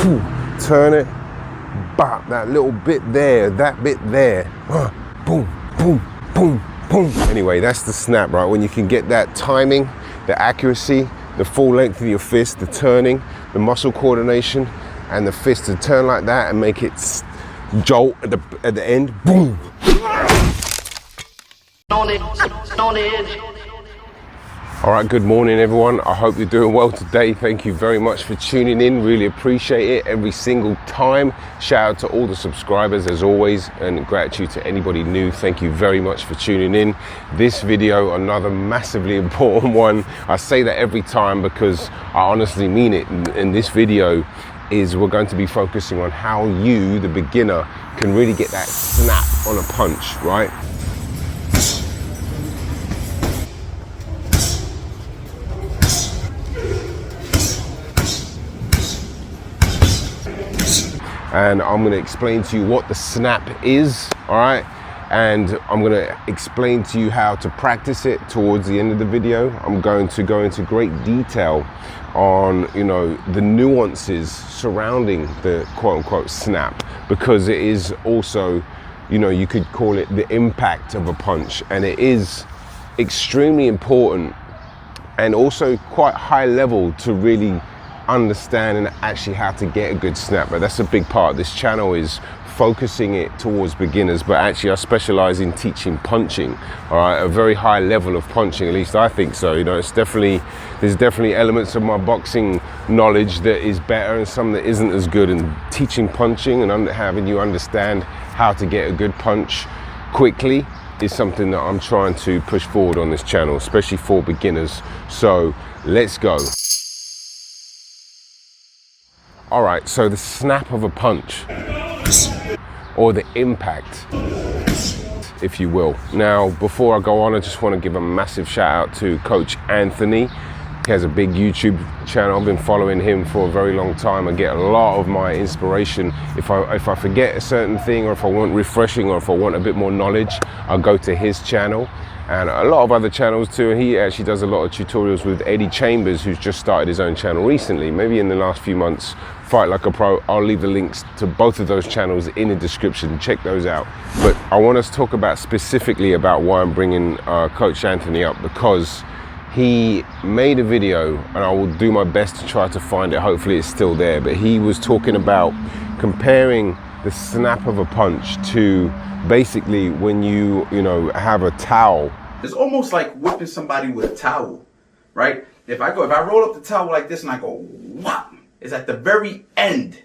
turn it, bop, that little bit there, that bit there, boom, boom, boom, boom. Anyway, that's the snap, right? When you can get that timing, the accuracy, the full length of your fist, the turning, the muscle coordination, and the fist to turn like that and make it jolt at the end, boom. All right, good morning everyone. I hope you're doing well today. Thank you very much for tuning in. Really appreciate it every single time. Shout out to all the subscribers as always, and gratitude to anybody new. Thank you very much for tuning in. This video, another massively important one. I say that every time because I honestly mean it. In this video is we're going to be focusing on how you, the beginner, can really get that snap on a punch, right? And I'm going to explain to you what the snap is, all right? And I'm going to explain to you how to practice it towards the end of the video. I'm going to go into great detail on, you know, the nuances surrounding the quote-unquote snap, because it is also, you know, you could call it the impact of a punch, and it is extremely important and also quite high level to really understand and actually how to get a good snap. But that's a big part. This channel is focusing it towards beginners, but actually I specialize in teaching punching, all right, a very high level of punching, at least I think so. You know, there's definitely elements of my boxing knowledge that is better and some that isn't as good, and teaching punching and having you understand how to get a good punch quickly is something that I'm trying to push forward on this channel, especially for beginners. So let's go. All right, so the snap of a punch, or the impact, if you will. Now, before I go on, I just want to give a massive shout out to Coach Anthony. He has a big YouTube channel. I've been following him for a very long time. I get a lot of my inspiration. If I forget a certain thing, or if I want refreshing, or if I want a bit more knowledge, I'll go to his channel. And a lot of other channels too. He actually does a lot of tutorials with Eddie Chambers, who's just started his own channel recently, maybe in the last few months, Fight Like a Pro. I'll leave the links to both of those channels in the description. Check those out. But I want us to talk about specifically about why I'm bringing Coach Anthony up, because he made a video, and I will do my best to try to find it. Hopefully it's still there. But he was talking about comparing the snap of a punch to basically when you know, have a towel. It's almost like whipping somebody with a towel, right? If I roll up the towel like this and I go whop, it's at the very end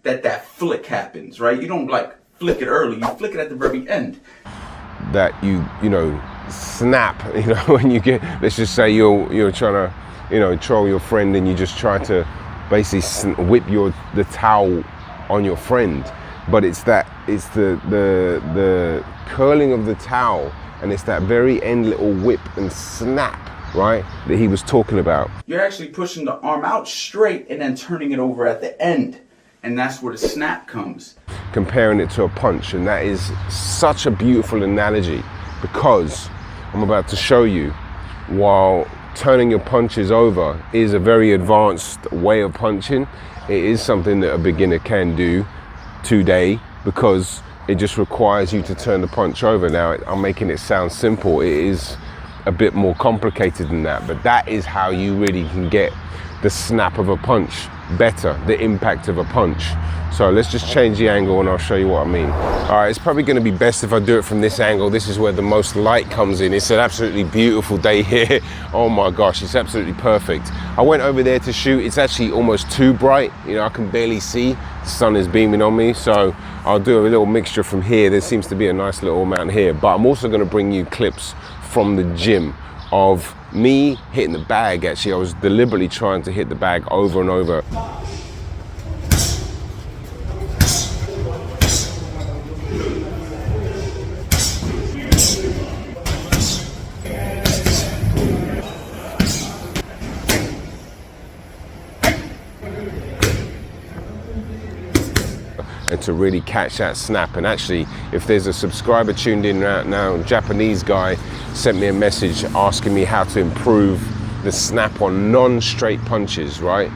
that flick happens, right? You don't like flick it early, you flick it at the very end. That you know, snap, you know, when you get, let's just say you're trying to, you know, troll your friend, and you just try to basically whip the towel on your friend. But it's the curling of the towel, and it's that very end little whip and snap, right, that he was talking about. You're actually pushing the arm out straight and then turning it over at the end, and that's where the snap comes. Comparing it to a punch, and that is such a beautiful analogy, because I'm about to show you, while turning your punches over is a very advanced way of punching, it is something that a beginner can do today, because it just requires you to turn the punch over. Now, I'm making it sound simple. It is a bit more complicated than that, but that is how you really can get the snap of a punch better, the impact of a punch. So let's just change the angle and I'll show you what I mean. All right, it's probably gonna be best if I do it from this angle. This is where the most light comes in. It's an absolutely beautiful day here. Oh my gosh, it's absolutely perfect. I went over there to shoot. It's actually almost too bright. You know, I can barely see. The sun is beaming on me, so I'll do a little mixture from here. There seems to be a nice little amount here, but I'm also gonna bring you clips from the gym of me hitting the bag. Actually, I was deliberately trying to hit the bag over and over. And to really catch that snap. And actually, if there's a subscriber tuned in right now, a Japanese guy sent me a message asking me how to improve the snap on non-straight punches, right?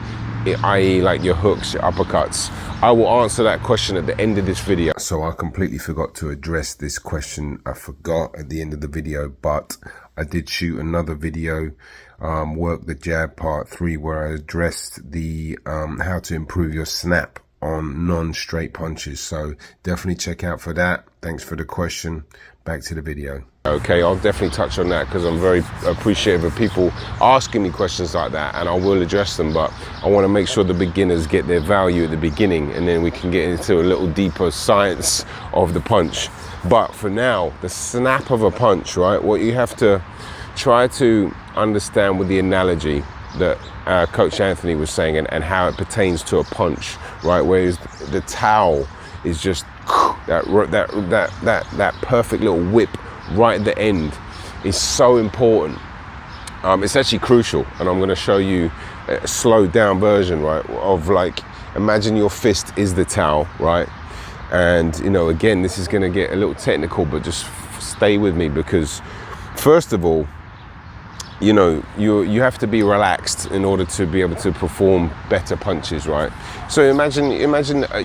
i.e. like your hooks, your uppercuts? I will answer that question at the end of this video. So I completely forgot to address this question. I forgot at the end of the video, but I did shoot another video, Work the Jab Part 3, where I addressed the how to improve your snap on non-straight punches. So definitely check out for that. Thanks for the question. Back to the video. Okay, I'll definitely touch on that because I'm very appreciative of people asking me questions like that, and I will address them, but I want to make sure the beginners get their value at the beginning, and then we can get into a little deeper science of the punch. But for now, the snap of a punch, right? What you have to try to understand with the analogy that Coach Anthony was saying, and how it pertains to a punch, right? Whereas the towel is just that perfect little whip right at the end is so important. It's actually crucial, and I'm going to show you a slowed down version, right, of like, imagine your fist is the towel, right? And you know, again, this is going to get a little technical, but just stay with me, because first of all, you know, you have to be relaxed in order to be able to perform better punches, right? So imagine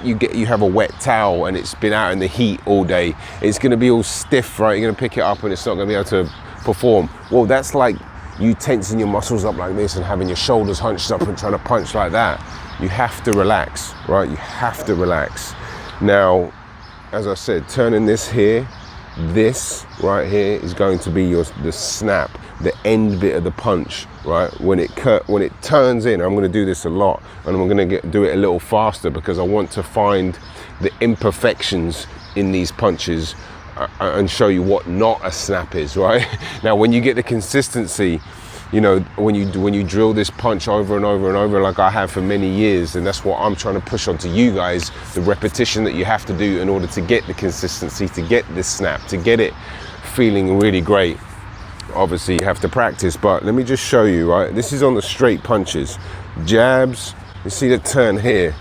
you have a wet towel and it's been out in the heat all day. It's going to be all stiff, right? You're going to pick it up and it's not going to be able to perform. Well, that's like you tensing your muscles up like this and having your shoulders hunched up and trying to punch like that. You have to relax, right? You have to relax. Now, as I said, turning this right here is going to be the snap, the end bit of the punch, right? When it turns in, I'm going to do this a lot, and I'm going to do it a little faster because I want to find the imperfections in these punches and show you what not a snap is, right? Now, when you get the consistency, you know, when you drill this punch over and over and over, like I have for many years, and that's what I'm trying to push onto you guys, the repetition that you have to do in order to get the consistency, to get this snap, to get it feeling really great. Obviously you have to practice, but let me just show you, right? This is on the straight punches. Jabs, you see the turn here.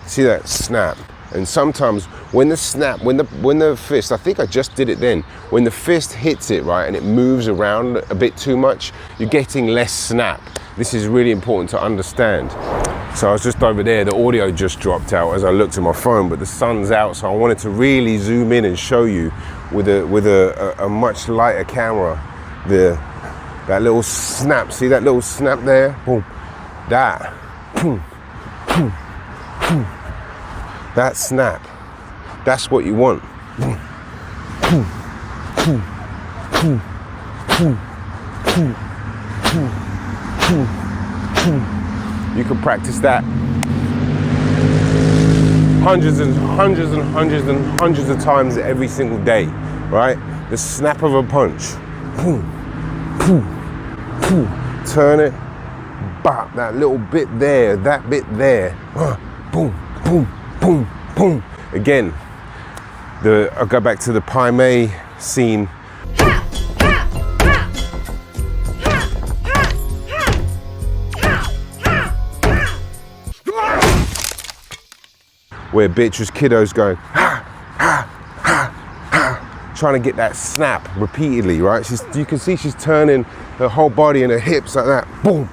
See that snap? And sometimes when the snap, when the fist, I think I just did it then, when the fist hits it, right, and it moves around a bit too much, you're getting less snap. This is really important to understand. So I was just over there, the audio just dropped out as I looked at my phone, but the sun's out, so I wanted to really zoom in and show you with a much lighter camera that little snap. See that little snap there? Boom. That. Boom. Boom. Boom. That snap, that's what you want. You can practice that hundreds and hundreds and hundreds and hundreds of times every single day, right? The snap of a punch. Turn it, bop, that little bit there, that bit there. Boom, boom. Boom, boom. Again, I'll go back to the Pai Mei scene. Where Beatrice Kiddo's going, trying to get that snap repeatedly, right? You can see she's turning her whole body and her hips like that. Boom,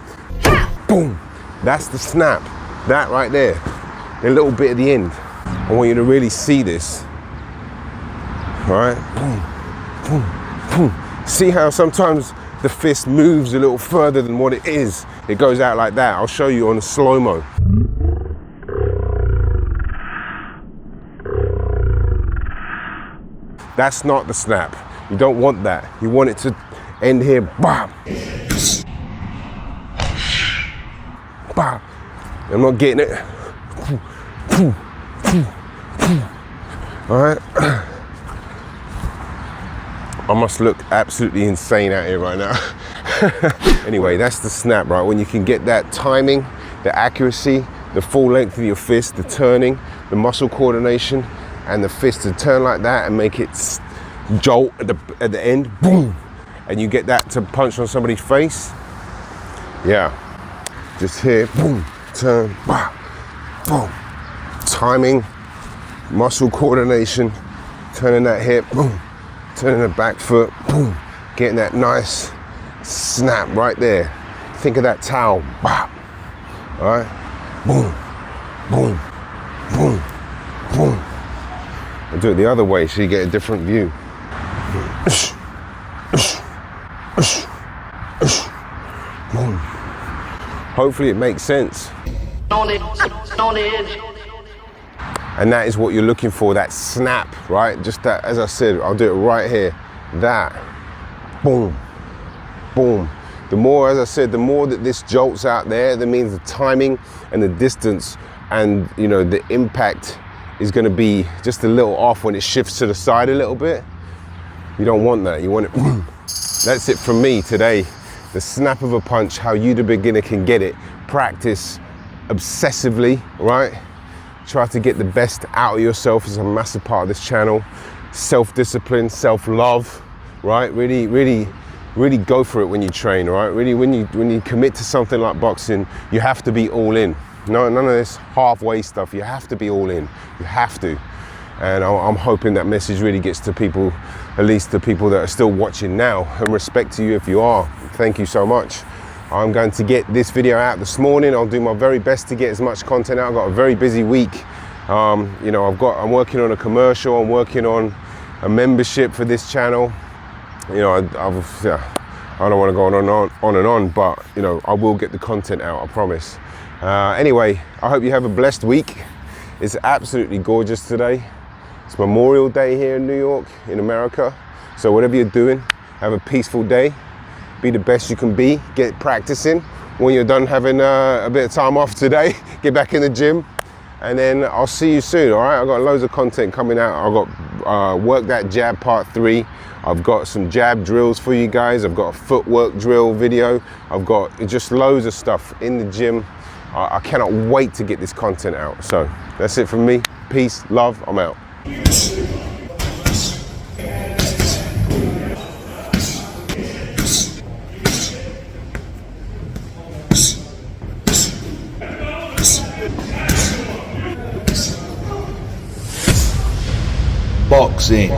boom. That's the snap, that right there. A little bit at the end. I want you to really see this. All right? Boom, boom, boom. See how sometimes the fist moves a little further than what it is. It goes out like that. I'll show you on the slow-mo. That's not the snap. You don't want that. You want it to end here. Bam. Bam. I'm not getting it. All right. I must look absolutely insane out here right now. Anyway, that's the snap, right? When you can get that timing, the accuracy, the full length of your fist, the turning, the muscle coordination, and the fist to turn like that and make it jolt at the end, boom, and you get that to punch on somebody's face. Yeah, just here, boom, turn, bah, boom. Timing, muscle coordination, turning that hip, boom, turning the back foot, boom, getting that nice snap right there. Think of that towel. Bop. All right. Boom, boom, boom, boom. I'll do it the other way so you get a different view. Boom. Hopefully it makes sense. And that is what you're looking for, that snap, right? Just that, as I said, I'll do it right here. That, boom, boom. The more, as I said, the more that this jolts out there, that means the timing and the distance and, you know, the impact is gonna be just a little off when it shifts to the side a little bit. You don't want that, you want it, That's it from me today. The snap of a punch, how you, the beginner, can get it. Practice obsessively, right? Try to get the best out of yourself is a massive part of this channel. Self-discipline, self-love, right? Really go for it when you train, right? Really, when you commit to something like boxing, you have to be all in. No, none of this halfway stuff. You have to be all in. You have to. And I'm hoping that message really gets to people, at least the people that are still watching now, and respect to you if you are. Thank you so much. I'm going to get this video out this morning. I'll do my very best to get as much content out. I've got a very busy week. You know, I'm working on a commercial. I'm working on a membership for this channel. You know, I don't want to go on and on, but you know, I will get the content out, I promise. Anyway, I hope you have a blessed week. It's absolutely gorgeous today. It's Memorial Day here in New York, in America. So whatever you're doing, have a peaceful day. Be the best you can be. Get practicing. When you're done having a bit of time off today, get back in the gym. And then I'll see you soon, all right? I've got loads of content coming out. I've got Work That Jab Part 3. I've got some jab drills for you guys. I've got a footwork drill video. I've got just loads of stuff in the gym. I cannot wait to get this content out. So that's it from me. Peace, love, I'm out. Boxing.